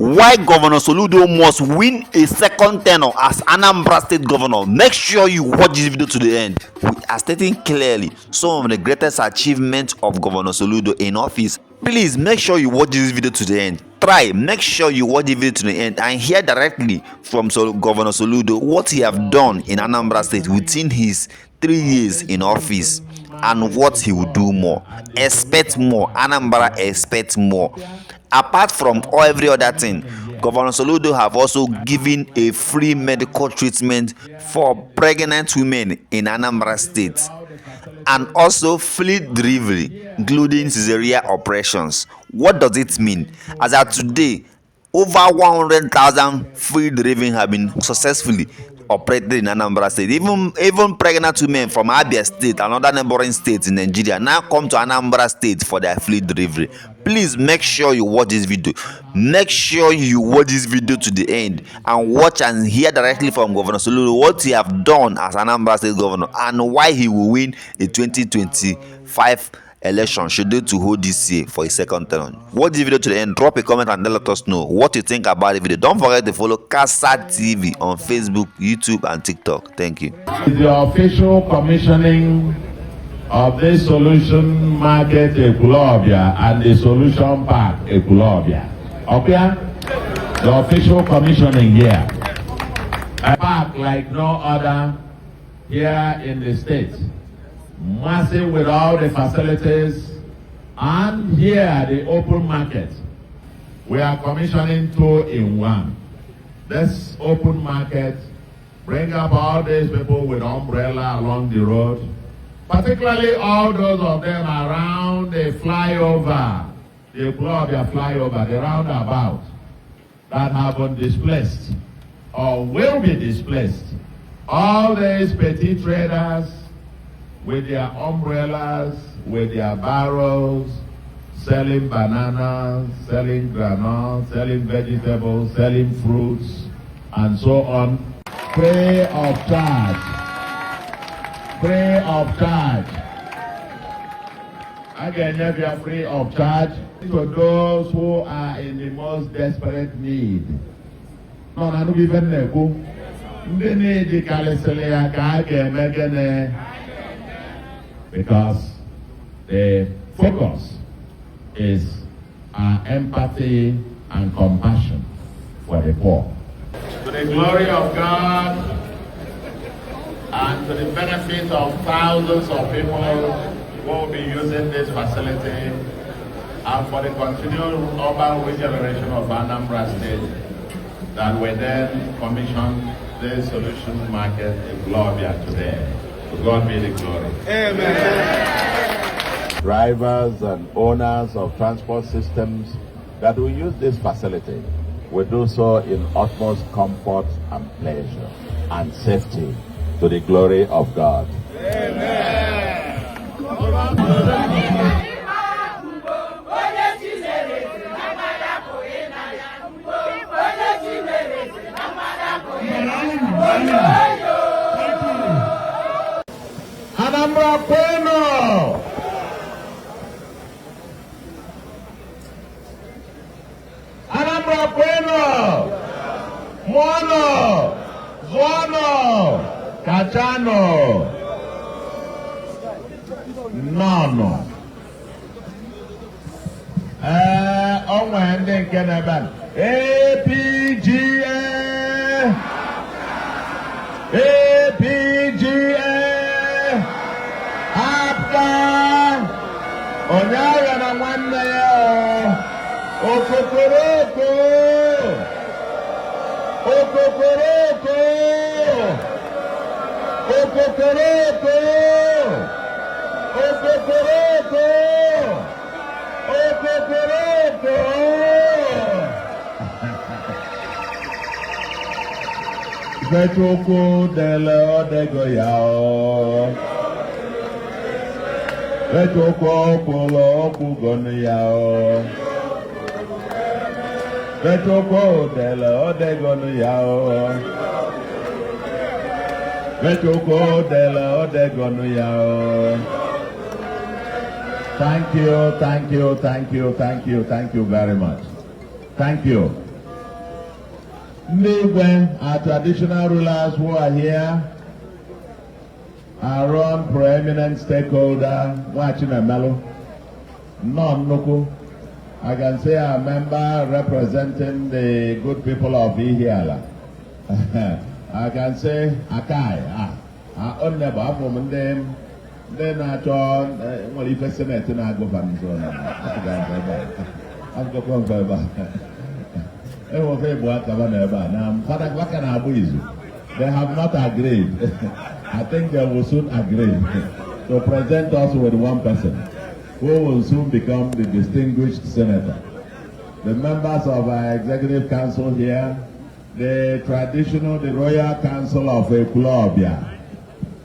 why Governor Soludo must win a second tenure as Anambra State Governor. Make sure you watch this video to the end. We are stating clearly some of the greatest achievements of Governor Soludo in office. Please make sure you watch this video to the end. Make sure you watch the video to the end and hear directly from Governor Soludo what he have done in Anambra State within his 3 years in office and what he will do more. Expect more. Anambra expect more. Apart from every other thing, Governor Soludo have also given a free medical treatment for pregnant women in Anambra State and also free delivery, including cesarean operations. What does it mean? As of today, over 100,000 free delivery have been successfully operated in Anambra State. Even pregnant women from Abia State, another neighboring state in Nigeria, now come to Anambra State for their free delivery. Please make sure you watch this video. Make sure you watch this video to the end and watch and hear directly from Governor Soludo what he have done as Anambra State Governor and why he will win a 2025 election scheduled to hold this year for his second term. Watch the video to the end, drop a comment and let us know what you think about the video. Don't forget to follow Casa TV on Facebook, YouTube and TikTok. Thank you. The official commissioning of this solution market Ekulobia and the solution park Ekulobia. Okay? The official commissioning here. A park like no other here in the state. Massive with all the facilities, and here the open market. We are commissioning 2 in 1. This open market bring up all these people with umbrella along the road, particularly all those of them around the flyover, the Ekulobia flyover, the roundabout, that have been displaced or will be displaced. All these petty traders with their umbrellas, with their barrels, selling bananas, selling granola, selling vegetables, selling fruits, and so on, free of charge. Free of charge. Again, if you are free of charge to those who are in the most desperate need. No, I don't even know. They need the because the focus is our empathy and compassion for the poor. To the glory of God and to the benefit of thousands of people who will be using this facility and for the continued urban regeneration of Anambra State, that we then commission the solution market in Ekulobia today. To God be the glory. Amen. Drivers and owners of transport systems that will use this facility will do so in utmost comfort and pleasure and safety to the glory of God. Amen. Anambra Kweno! Anambra Kweno! Mono! Zono! Kachano! Nono! Onwe ndị nke n'ebe APGA! APGA! Onyaga na nwanne ya okokoroko okokoroko okokoroko okokoroko okokoroko Betoko dele odego yao Betoko polo okugonu yao Betoko dele odegonu yao Betoko dele odegonu yao. Thank you very much. Thank you. Our traditional rulers who are here, our own preeminent stakeholder, watching a mellow, non-local. I can say a member representing the good people of Ihiala. I can say Akai, our neighbor from them. Then I joined, well, if I say that, I go back. I'm going to go They have not agreed. I think they will soon agree to present us with one person who will soon become the distinguished senator. The members of our executive council here, the Royal Council of Ekulobia,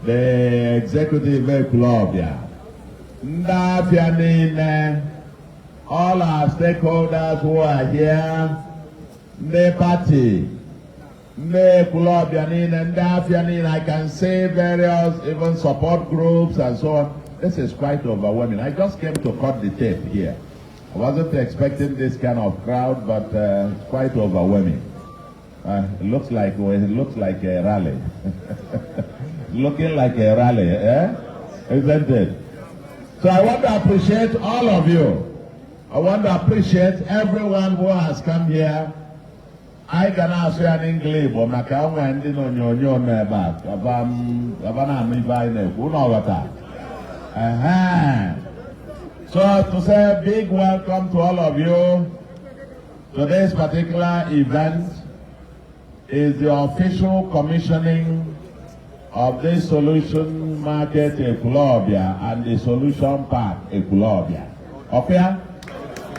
the executive Ekulobia, all our stakeholders who are here, the party, I can say various even support groups and so on. This is quite overwhelming. I just came to cut the tape here. I wasn't expecting this kind of crowd, but it's quite overwhelming. It looks like a rally. Looking like a rally, isn't it? So I want to appreciate all of you. I want to appreciate everyone who has come here. I can ask you in English, but I can't wait until So to say a big welcome to all of you. Today's particular event is the official commissioning of the Solution Market Ekulobia and the Solution Park Ekulobia. Okay?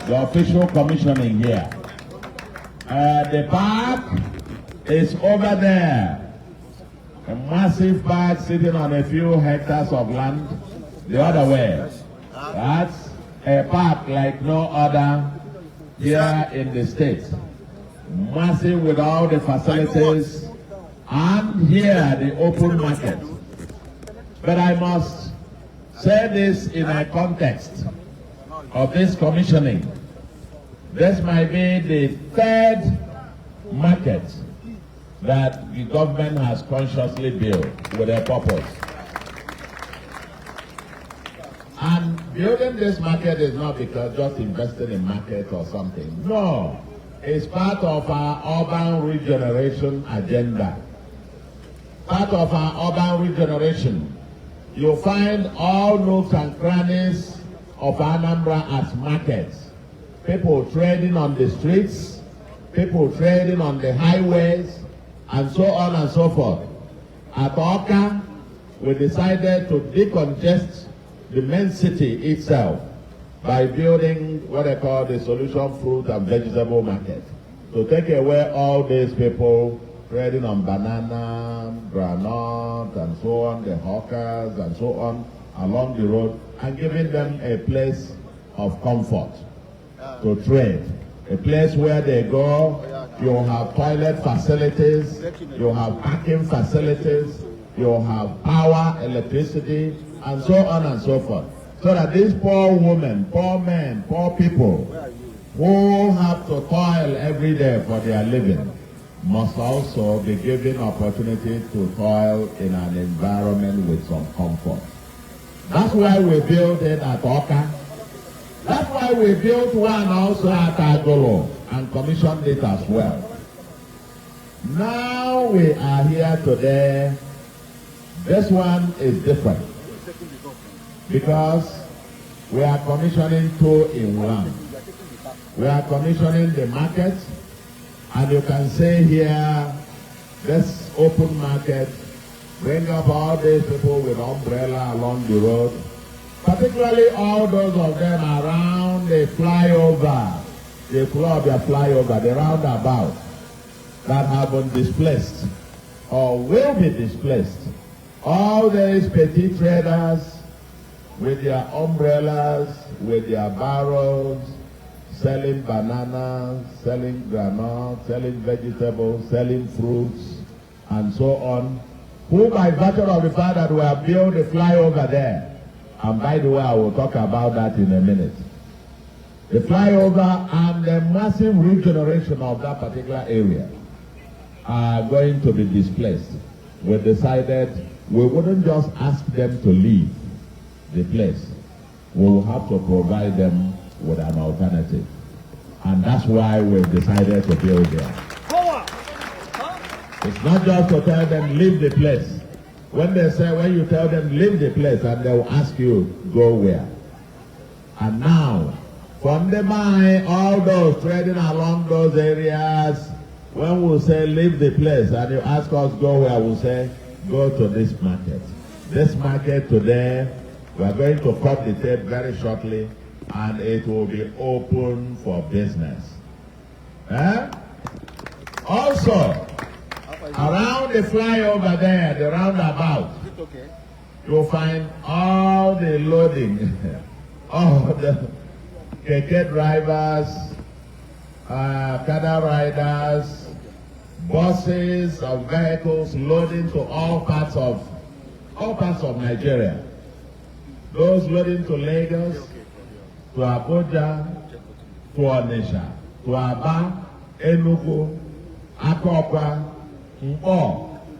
The official commissioning here. The park is over there. A massive park sitting on a few hectares of land. The other way. That's a park like no other here in the state. Massive with all the facilities. And here, the open market. But I must say this in a context of this commissioning. This might be the third market that the government has consciously built with a purpose. And building this market is not because just investing in market or something. No, it's part of our urban regeneration agenda. Part of our urban regeneration. You'll find all nooks and crannies of Anambra as markets. People trading on the streets, people trading on the highways, and so on and so forth. At Oka, we decided to decongest the main city itself by building what they call the Solution Fruit and Vegetable Market. To take away all these people trading on banana, granite, and so on, the hawkers, and so on, along the road, and giving them a place of comfort to trade. A place where they go, you have toilet facilities, you have parking facilities, you have power, electricity, and so on and so forth. So that these poor women, poor men, poor people who have to toil every day for their living must also be given opportunity to toil in an environment with some comfort. That's why we built it at Oka. That's why we built one also at Agolo and commissioned it as well. Now we are here today. This one is different because we are commissioning two in one. We are commissioning the market, and you can see here, this open market, bring up all these people with umbrella along the road, particularly all those of them around the flyover, the flyover, the roundabout, that have been displaced or will be displaced. All these petty traders with their umbrellas, with their barrows, selling bananas, selling granite, selling vegetables, selling fruits, and so on, who by virtue of the fact that we have built a flyover there, and by the way, I will talk about that in a minute. The flyover and the massive regeneration of that particular area are going to be displaced, we decided we wouldn't just ask them to leave the place. We will have to provide them with an alternative. And that's why we've decided to build there. It's not just to tell them leave the place. When you tell them leave the place, and they will ask you go where. And now, from the mine, all those trading along those areas, when we say leave the place and you ask us go where, we'll say go to this market. This market today, we are going to cut the tape very shortly, and it will be open for business. Also, around the flyover there, the roundabout, you'll find all the loading, all the keke drivers, cattle riders, buses of vehicles loading to all parts of Nigeria. Those loading to Lagos, to Abuja, to Onitsha, to Aba, Enugu, Akokwa,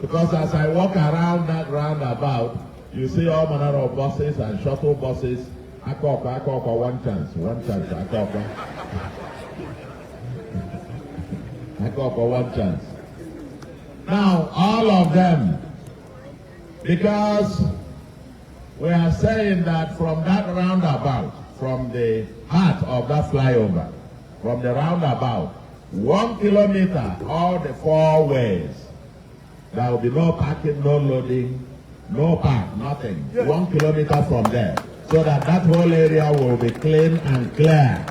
because as I walk around that roundabout, you see all manner of buses and shuttle buses. Akokwa, one chance, Akokwa. Akokwa, one chance. Now, all of them, because we are saying that from that roundabout, from the heart of that flyover, from the roundabout, 1 kilometer, all the 4 ways, there will be no parking, no loading, no park, nothing. 1 kilometer from there, so that whole area will be clean and clear.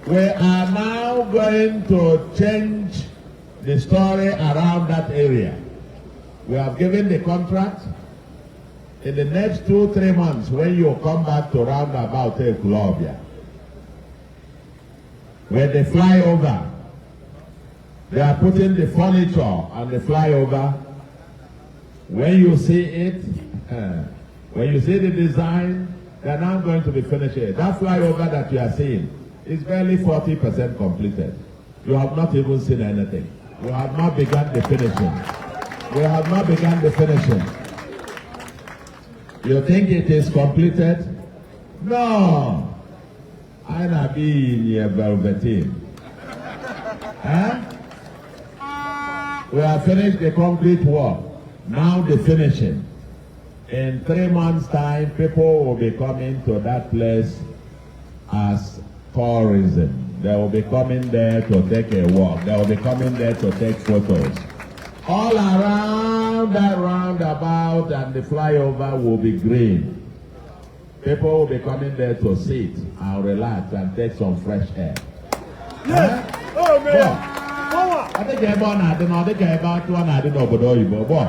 We are now going to change the story around that area. We have given the contract. In the next 2-3 months, when you come back to roundabout Ekulobia, where the flyover, they are putting the furniture on the flyover. When you see it, when you see the design, they are now going to be finished it. That flyover that you are seeing is barely 40% completed. You have not even seen anything. We have not begun the finishing. We have not begun the finishing. You think it is completed? No. I not be in your velveteen. We have finished the concrete work. Now the finishing. In 3 months' time, people will be coming to that place as tourism. They will be coming there to take a walk. They will be coming there to take photos. All around that roundabout and the flyover will be green. People will be coming there to sit and relax and take some fresh air. Yes. Oh, man. I think everyone had no, I think everyone had no, but you go, boy.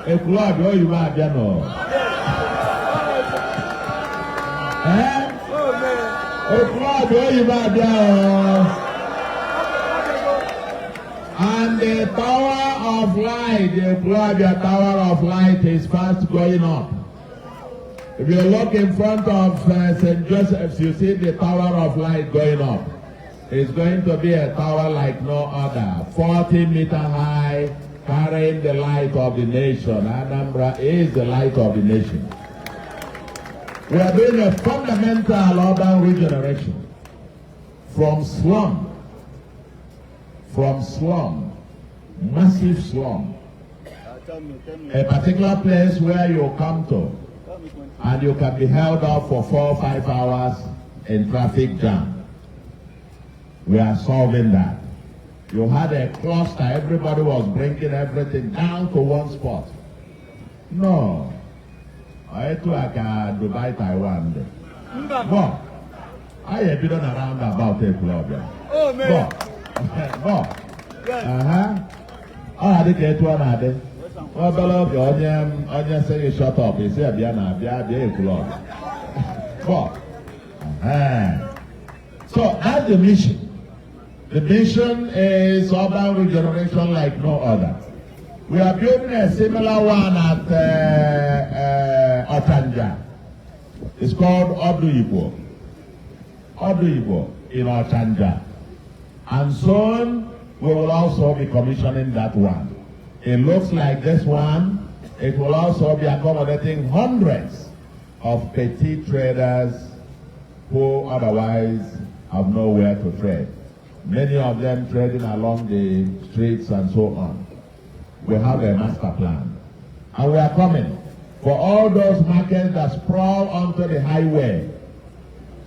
A club, you might be no. Oh, man. A club, you might be and the Tower of Light, the club, your Tower of Light is fast going up. If you look in front of St. Joseph's, you see the Tower of Light going up. It's going to be a tower like no other, 40-meter high, carrying the light of the nation. Anambra is the light of the nation. We are doing a fundamental urban regeneration from slum, massive slum, a particular place where you come to and you can be held up for 4 or 5 hours in traffic jam. We are solving that. You had a cluster, everybody was bringing everything down to one spot. No. I too like Dubai, Taiwan. But I have been around about a club. Oh, man. But I had to get one at it. Well, below onion say you shut up. He said, Biana, a club. But, so that's the mission. The mission is urban regeneration like no other. We are building a similar one at Ochanja. It's called Oduibo in Ochanja. And soon we will also be commissioning that one. It looks like this one. It will also be accommodating hundreds of petty traders who otherwise have nowhere to trade. Many of them trading along the streets and so on. We have a master plan. And we are coming for all those markets that sprawl onto the highway.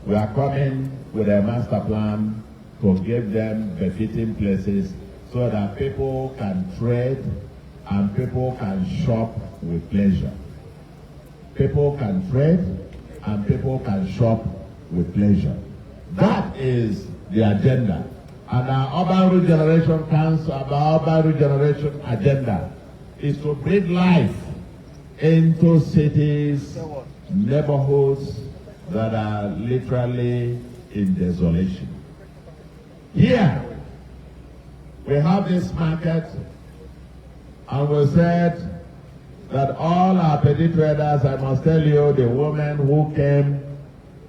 We are coming with a master plan to give them befitting places so that people can trade and people can shop with pleasure. People can trade and people can shop with pleasure. That is the agenda. And our urban regeneration council, our urban regeneration agenda is to breathe life into cities, neighborhoods that are literally in desolation. Here, we have this market, and we said that all our petty traders, I must tell you, the women who came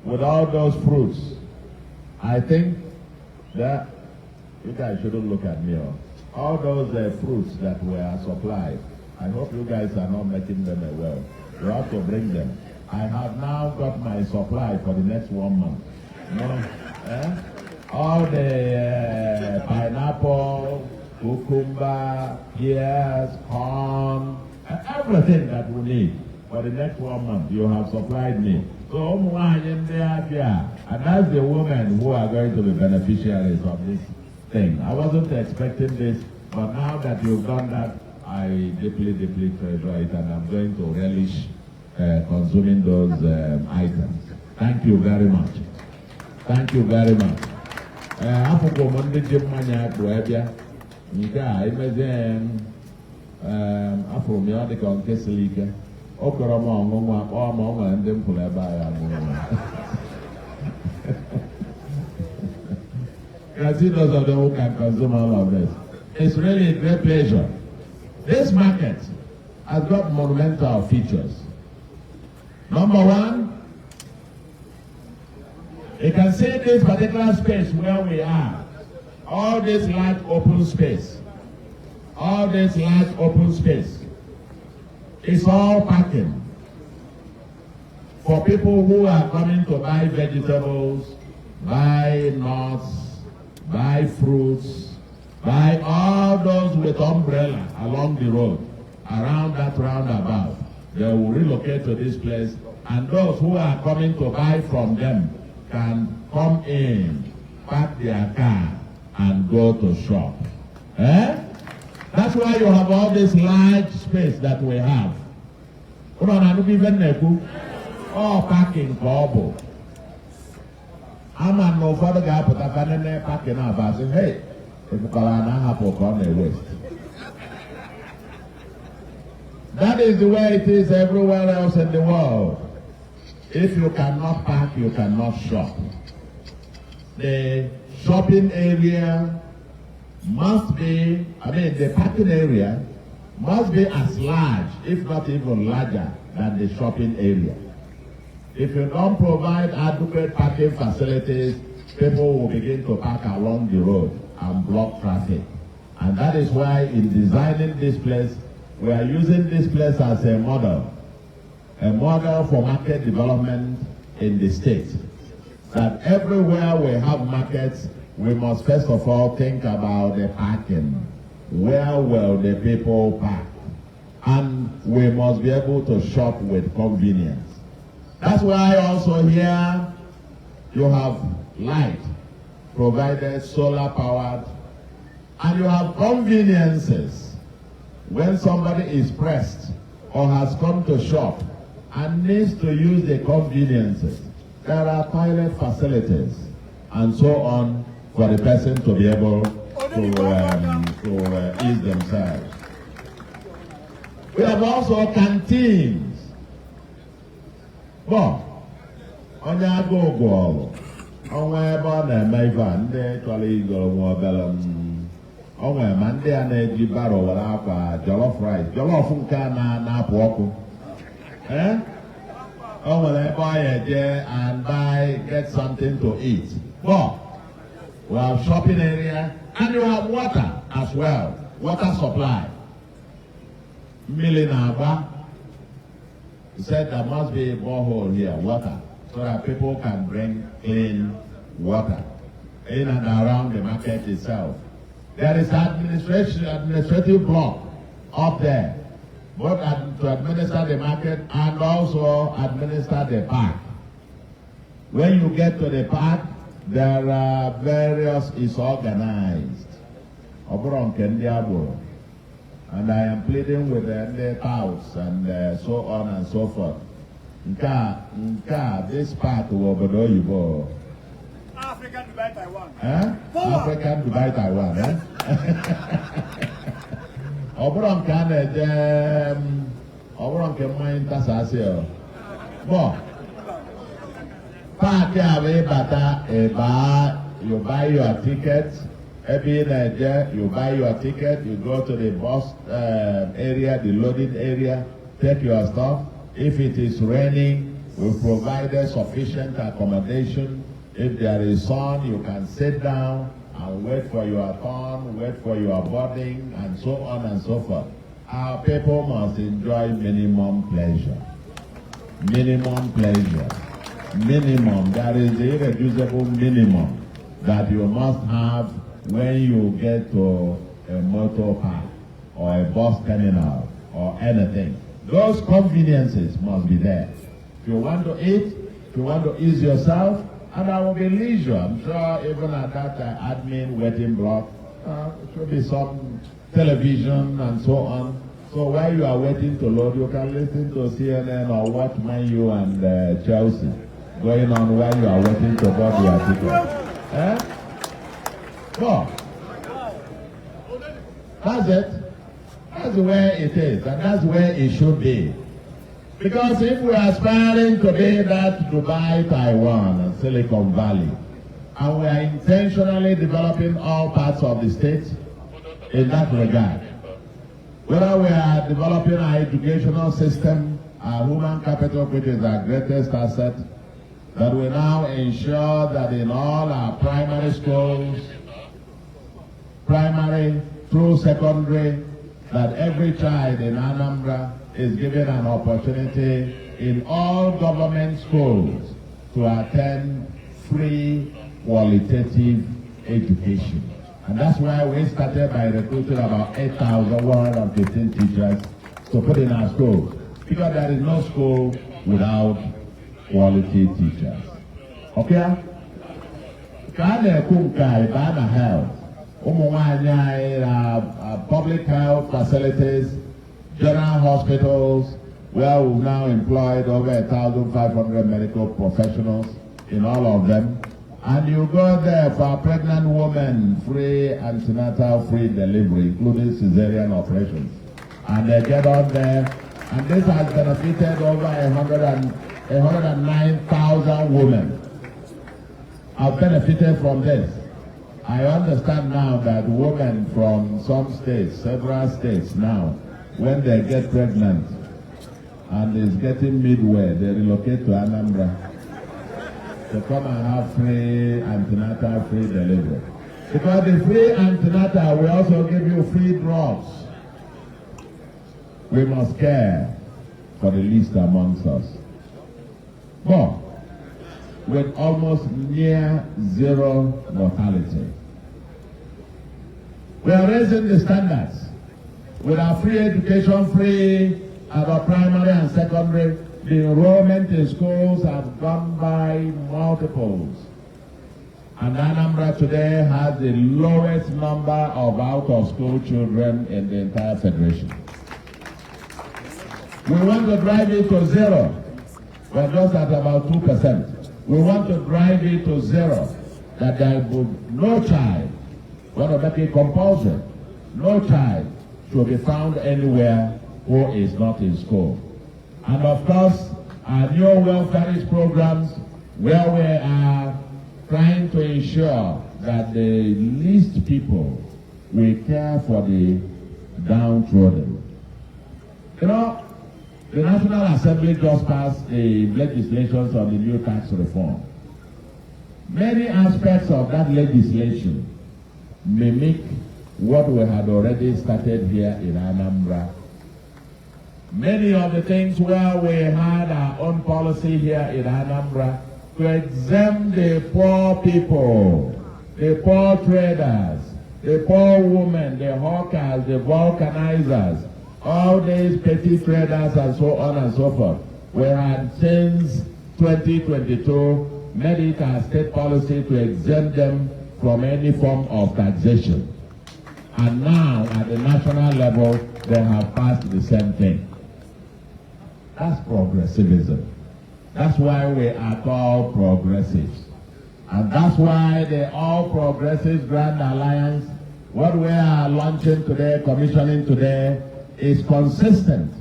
with all those fruits, I think that you guys shouldn't look at me. All those fruits that were supplied, I hope you guys are not making them well. You have to bring them. I have now got my supply for the next 1 month. All the pineapple, cucumber, pears, corn, everything that we need for the next 1 month. You have supplied me. So, and that's the women who are going to be beneficiaries of this thing. I wasn't expecting this, but now that you've done that, I deeply, deeply treasure it, and I'm going to relish consuming those items. Thank you very much. Thank you very much. After Monday, Jim Mania, Brabia, Nika, Imazan, Afro Miatic on Kesselika, Okorama, or Mama, and then Pulaba. I see those of them who can consume all of this. It's really a great pleasure. This market has got monumental features. Number one, you can see this particular space where we are. All this large open space. All this large open space. It's all parking for people who are coming to buy vegetables, buy nuts, buy fruits, buy all those with umbrella along the road, around that roundabout. They will relocate to this place, and those who are coming to buy from them can come in, park their car, and go to shop. That's why you have all this large space that we have. All parking for I'm no further gap, but I've been parking up. I say, hey, if you call an apple on the west. That is the way it is everywhere else in the world. If you cannot park, you cannot shop. The shopping area must be, the parking area must be as large, if not even larger, than the shopping area. If you don't provide adequate parking facilities, people will begin to park along the road and block traffic. And that is why in designing this place, we are using this place as a model for market development in the state. That everywhere we have markets, we must first of all think about the parking. Where will the people park? And we must be able to shop with convenience. That's why also here you have light provided, solar powered, and you have conveniences. When somebody is pressed or has come to shop and needs to use the conveniences, there are toilet facilities and so on for the person to be able to ease themselves. We have also canteens. Well, onye agụ ọgụ ọnwa ebe ọ na-eme ife a ndị chọrọ igoro nwa obere onwe ma ndị a na-eji baro were akwa jollof rice jollof nke a na-apụ ọkụ o nwere ebe ọ ya eje and buy get something to eat. But we have shopping area, and you have water as well, water supply. Milinaba, he said there must be a borehole here, water, so that people can bring clean water in and around the market itself. There is administrative block up there, both to administer the market and also administer the park. When you get to the park, there are various, it's organized. And I am pleading with the house and so on and so forth. This part will be African Dubai Taiwan. African Dubai Taiwan. Oboron can Oboron can mind Tasasio. Bon. Park away bata you buy your ticket. Every Niger, you buy your ticket, you go to the bus area, the loading area, take your stuff. If it is raining, we provided sufficient accommodation. If there is sun, you can sit down and wait for your turn, wait for your boarding, and so on and so forth. Our people must enjoy minimum pleasure. Minimum pleasure. Minimum. There is the irreducible minimum that you must have when you get to a motor park or a bus terminal or anything. Those conveniences must be there. If you want to eat, if you want to ease yourself, and there will be leisure. I'm sure even at that admin waiting block, there should be some television and so on. So while you are waiting to load, you can listen to CNN or watch Man U and Chelsea going on while you are waiting to board your ticket. So, that's it. That's where it is, and that's where it should be. Because if we are aspiring to be that Dubai, Taiwan, and Silicon Valley, and we are intentionally developing all parts of the state in that regard, whether we are developing our educational system, our human capital, which is our greatest asset, that we now ensure that in all our primary schools, primary through secondary, that every child in Anambra is given an opportunity in all government schools to attend free qualitative education. And that's why we started by recruiting about 8,115 teachers to put in our schools. Because there is no school without quality teachers. Okay? Health. Public health facilities, general hospitals, where we've now employed over 1,500 medical professionals in all of them. And you go there for a pregnant woman, free antenatal, free delivery, including cesarean operations. And they get on there, and this has benefited over 109,000 women have benefited from this. I understand now that women from some states, several states now, when they get pregnant and is getting midway, they relocate to Anambra to come and have free antenatal, free delivery. Because the free antenatal will also give you free drugs. We must care for the least amongst us. But with almost near zero mortality, we are raising the standards. With our free education, free at our primary and secondary, the enrollment in schools have gone by multiples. And Anambra today has the lowest number of out-of-school children in the entire federation. We want to drive it to zero. We're just at about 2%. We want to drive it to zero, that there will be no child, we want to make it compulsory, no child should be found anywhere who is not in school. And of course, our new welfare programs, where we are trying to ensure that the least people will care for the downtrodden. You know, the National Assembly just passed the legislation on the new tax reform. Many aspects of that legislation mimic what we had already started here in Anambra. Many of the things where we had our own policy here in Anambra to exempt the poor people, the poor traders, the poor women, the hawkers, the vulcanizers, all these petty traders and so on and so forth. We had since 2022 made it our state policy to exempt them from any form of taxation. And now at the national level, they have passed the same thing. That's progressivism. That's why we are called progressives. And that's why the All Progressives Grand Alliance, what we are launching today, commissioning today, is consistent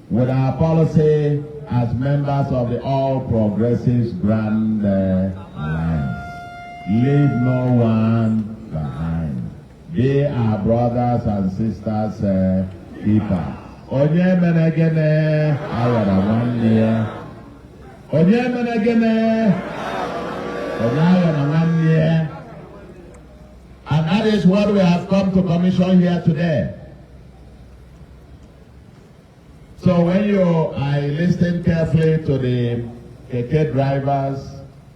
with our policy as members of the All Progressives Grand Alliance. Leave no one behind. They are brothers and sisters keepers. Onye menegene ayara nwanne. Onye menegene onye ayara nwanne. And that is what we have come to commission here today. So when I listened carefully to the keke drivers,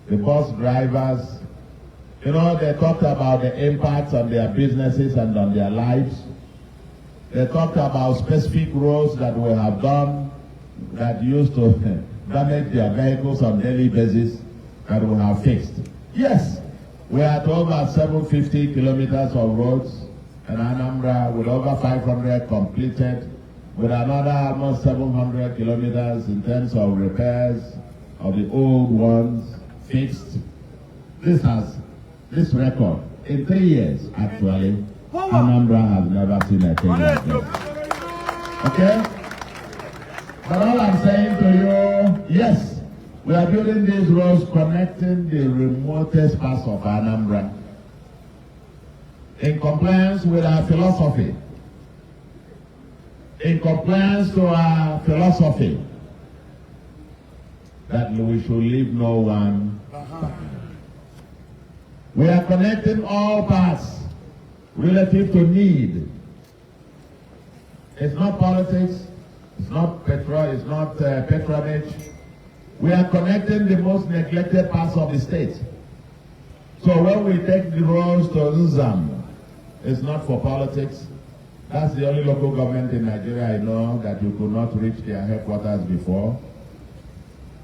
the bus drivers, you know, they talked about the impacts on their businesses and on their lives. They talked about specific roads that we have done that used to damage their vehicles on a daily basis that we have fixed. Yes, we are at over 750 kilometers of roads in Anambra with over 500 completed, with another almost 700 kilometers in terms of repairs of the old ones fixed. This record, in 3 years actually, Anambra has never seen a thing like that. Okay? But all I'm saying to you, yes, we are building these roads connecting the remotest parts of Anambra in compliance with our philosophy. In compliance to our philosophy that we should leave no one behind. We are connecting all parts relative to need. It's not politics, it's not patronage. We are connecting the most neglected parts of the state. So when we take the roads to Nzam, it's not for politics. That's the only local government in Nigeria I know that you could not reach their headquarters before.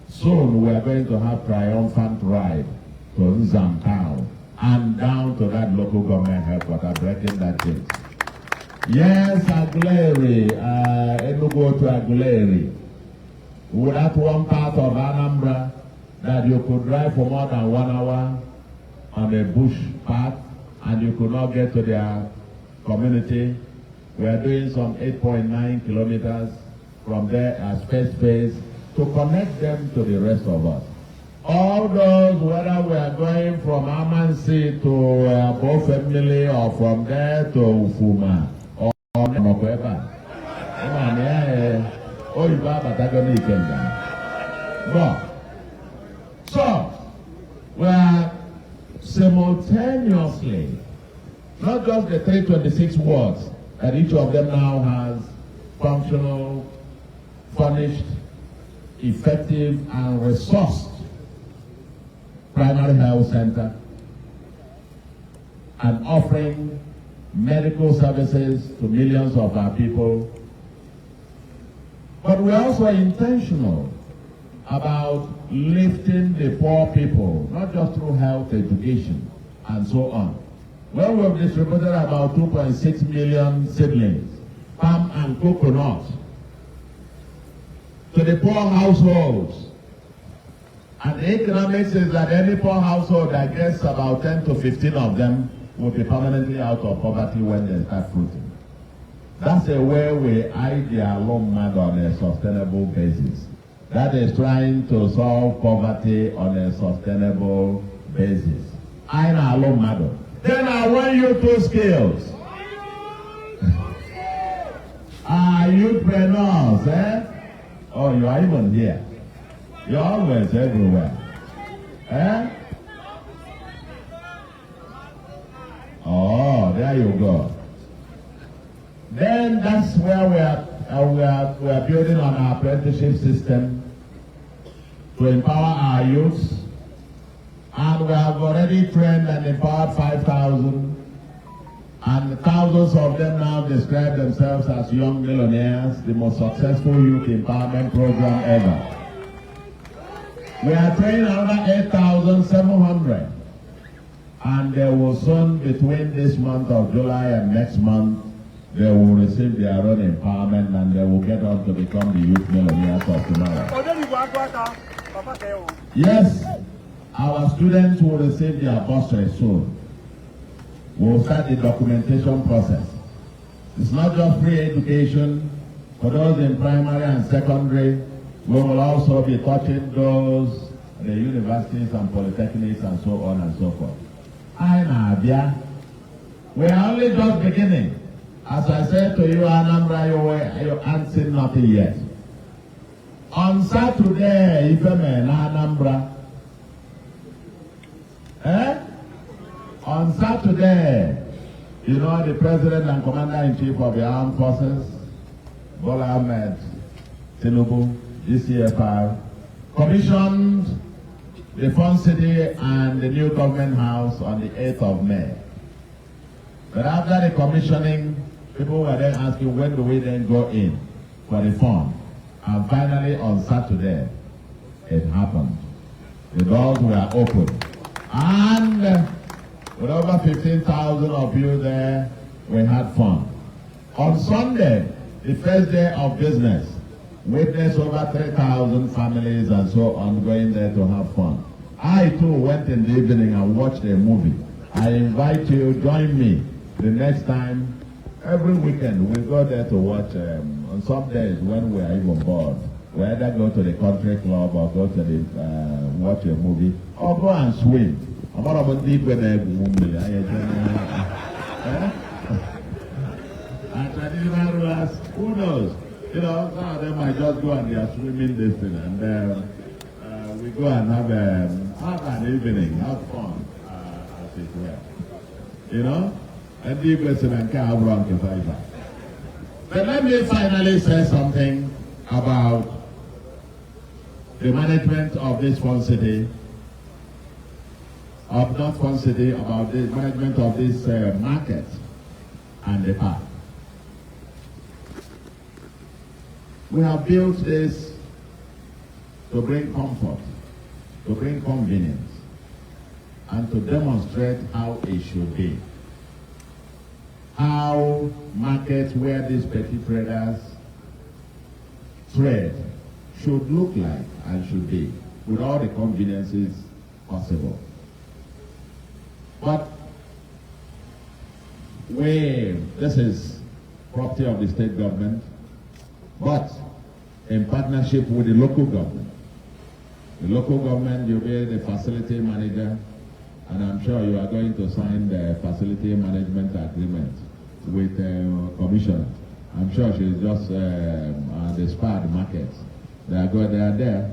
Soon we are going to have triumphant ride to Nzam town and down to that local government headquarters, breaking that gate. Yes, Aguleri, Enugu to Aguleri. That one part of Anambra that you could drive for more than 1 hour on a bush path and you could not get to their community. We are doing some 8.9 kilometers from there as first phase to connect them to the rest of us. All those, whether we are going from Amansi to Bofemile or from there to Ufuma or Mokweba. So, we are simultaneously, not just the 326 wards, that each of them now has functional, furnished, effective, and resourced primary health center, and offering medical services to millions of our people. But we're also intentional about lifting the poor people, not just through health, education, and so on. Well, we've distributed about 2.6 million seedlings, palm and coconut, to the poor households. And the economics is that any poor household that gets about 10 to 15 of them will be permanently out of poverty when they start fruiting. That's a way we hide their loan money on a sustainable basis. That is trying to solve poverty on a sustainable basis. I know loan money. Then I want you two skills. Youthpreneurs, eh? Oh, you are even here. You're always everywhere. Eh? Oh, there you go. Then that's where we are building on our apprenticeship system to empower our youths. And we have already trained and empowered 5,000. And thousands of them now describe themselves as young millionaires, the most successful youth empowerment program ever. We are training another 8,700. And they will soon, between this month of July and next month, they will receive their own empowerment and they will get on to become the youth millionaires of tomorrow. Yes, our students will receive their bursary soon. We'll start the documentation process. It's not just free education. For those in primary and secondary, we will also be touching those, the universities and polytechnics and so on and so forth. We are only just beginning. As I said to you, Anambra, you ain't seen nothing yet. On Saturday, if I'm in Anambra, on Saturday, you know, the President and Commander-in-Chief of the Armed Forces, Bola Ahmed Tinubu, GCFR, commissioned the Fun City and the new government house on the 8th of May. But after the commissioning, people were then asking, when do we then go in for the fun? And finally, on Saturday, it happened. The doors were open. And with over 15,000 of you there, we had fun. On Sunday, the first day of business, witnessed over 3,000 families and so on going there to have fun. I too went in the evening and watched a movie. I invite you, join me the next time. Every weekend we go there to watch, on some days when we are even bored, we either go to the country club or go to the, watch a movie, or go and swim. I'm not about deep with the traditional rulers, who knows? You know, some of them might just go and they are swimming this thing, and we go and have an evening, have fun, as it were. You know? And deep listen and can't have wrong to fight back. But let me finally say something about the management of this Fun City, not Fun City, about the management of this market and the park. We have built this to bring comfort, to bring convenience, and to demonstrate how it should be. How markets where these petty traders trade should look like and should be, with all the conveniences possible. But this is property of the state government, but in partnership with the local government. The local government, you'll be the facility manager, and I'm sure you are going to sign the facility management agreement with the commissioner. I'm sure she's just the SPAD markets. They are there.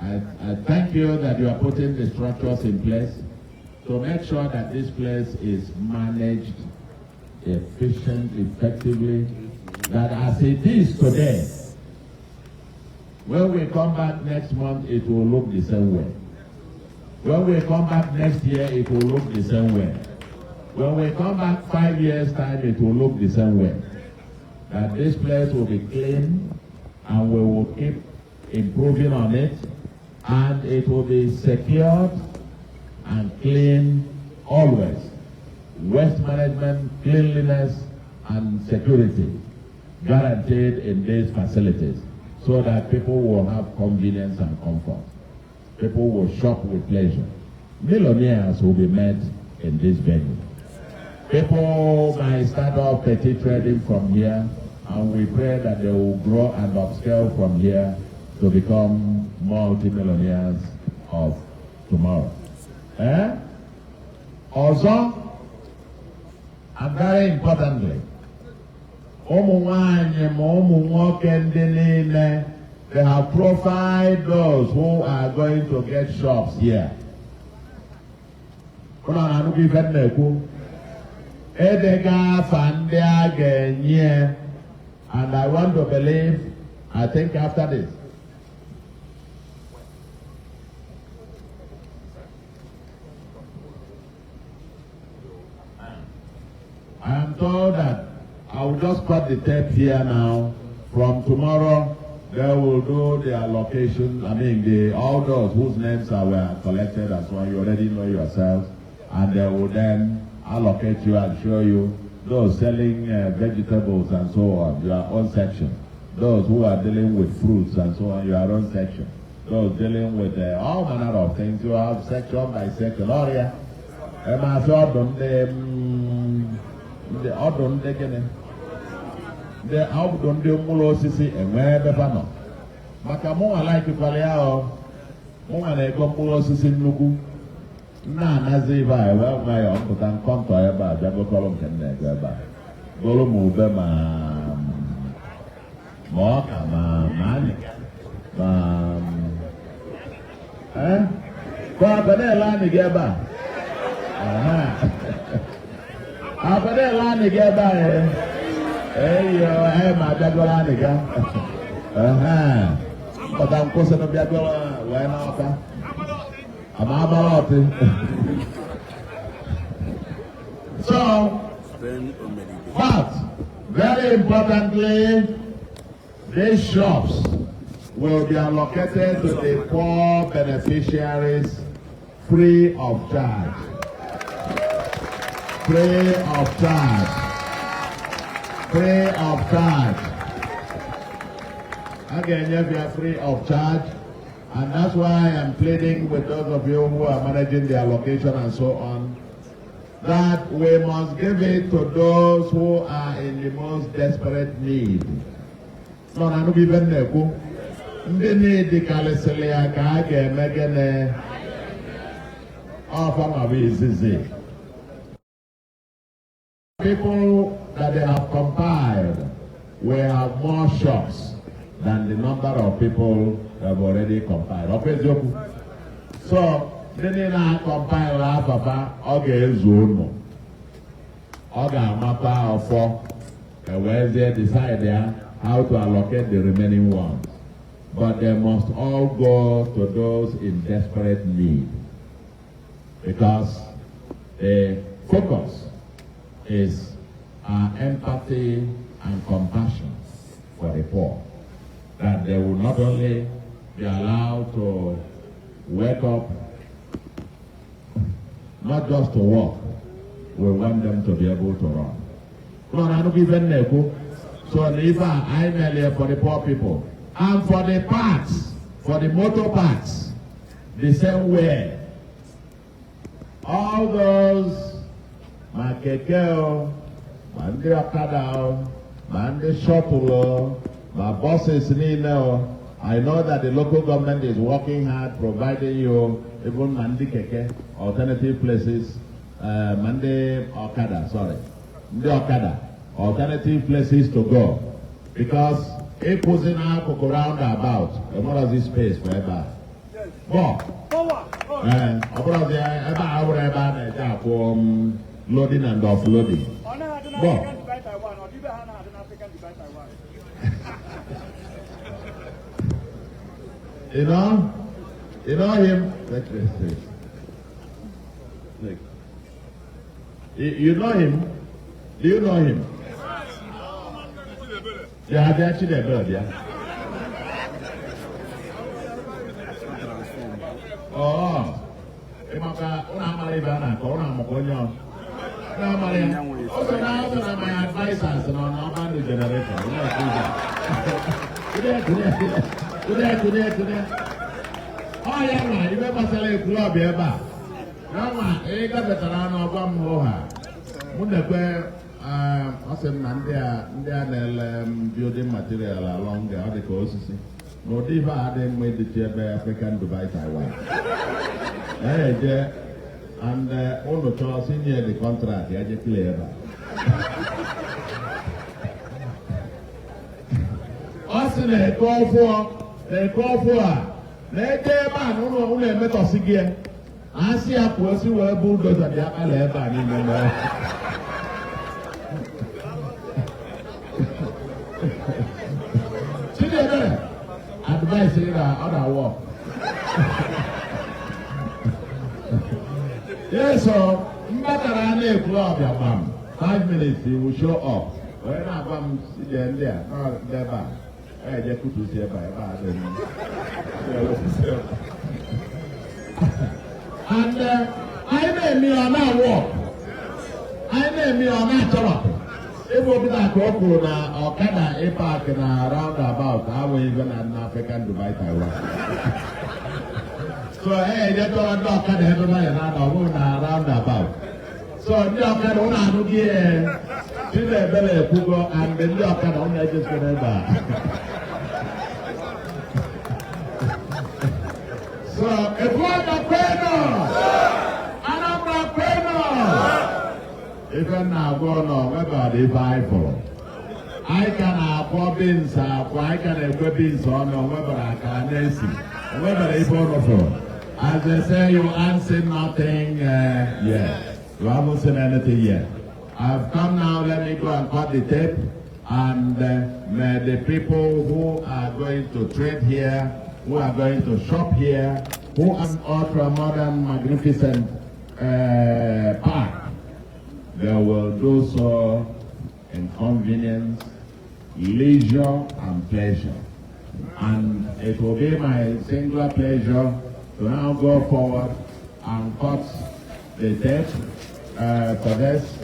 I thank you that you are putting the structures in place to make sure that this place is managed efficiently, effectively, that as it is today, when we come back next month, it will look the same way. When we come back next year, it will look the same way. When we come back 5 years' time, it will look the same way. That this place will be clean, and we will keep improving on it, and it will be secured and clean always. Waste management, cleanliness, and security guaranteed in these facilities, so that people will have convenience and comfort. People will shop with pleasure. Millionaires will be met in this venue. People might start off petty trading from here, and we pray that they will grow and upscale from here to become multi-millionaires of tomorrow. Also, and very importantly, they have profiled those who are going to get shops here. And I want to believe, I think after this, I am told that I will just cut the tape here now. From tomorrow, they will do the allocation. I mean, all those whose names were collected and so on, you already know yourselves. And they will then allocate you and show you those selling vegetables and so on, your own section. Those who are dealing with fruits and so on, your own section. Those dealing with all manner of things, you have section by section. Oh yeah. The outdone the Mulosisi and where the banner. Makamoa like to Paleo, Mona Compulosis in Nugu. Na Naziva, well, my uncle can come to Eba, Jago Column can never. Golomu Bema Moka, man. Papa, land together. After that land together, hey, my Jagola nigga. But I'm causing a Jagola, why not? I'm about So, but very importantly, these shops will be allocated to the poor beneficiaries free of charge. Free of charge. Free of charge. Again, you are free of charge. And that's why I'm pleading with those of you who are managing the allocation and so on, that we must give it to those who are in the most desperate need. No, I don't even know. They need the Calicelia Kage, Megan, people that they have compiled will have more shops than the number of people that have already compiled. So, they need to compile Alpha, okay, Zoom, okay, Mapa or 4, and where they decide there how to allocate the remaining ones. But they must all go to those in desperate need. Because the focus is empathy and compassion for the poor. That they will not only be allowed to wake up, not just to walk, we want them to be able to run. So I'm earlier for the poor people. And for the parts, for the motor parts, the same way. All those, my kekeo, my okada, my shuttle, my buses, I know that the local government is working hard, providing you even Mandi keke, alternative places, Mandi okada, sorry, the okada, alternative places to go, because it puts in our roundabout, and what is this space forever? More. Loading and offloading. You know him. You know him. Do you know him? Yeah, they're actually a bird, yeah. Oh, also now my advisors on our new generation. Today. Oh yeah, you remember selling club here, ba? Now, I got veteran of one more. Munde awesome building material along the coast. No diva hadn't made the chair by African Dubai Taiwan. And all the choice in here the contract, I just clear. Also, they call for they came man who met us again. I see a person who bulldozer the other anymore. See the advice in other work. Yes, so Mbakarane club your mom. 5 minutes he will show up. When I come there, not there. I just put to see by and I made me on that walk. I made me on that job. It will be like Okuna or Kana, a park in a roundabout. I will even an African Dubai, Taiwan. So, hey, they don't know can have another roundabout. So, you can only get to the belly Pugo and then you can only just get that. So, if what the Queno, Anambra Queno, if I'm not going on, about the Bible, I can afford beans, I can equip beans on whether I can see, whether they borrow. As they say, you answer nothing yet. You haven't seen anything yet. I've come now, let me go and cut the tape, and may the people who are going to trade here, who are going to shop here, who are ultra-modern, magnificent park, they will do so in convenience, leisure, and pleasure. And it will be my singular pleasure to now go forward and cut the tape for this.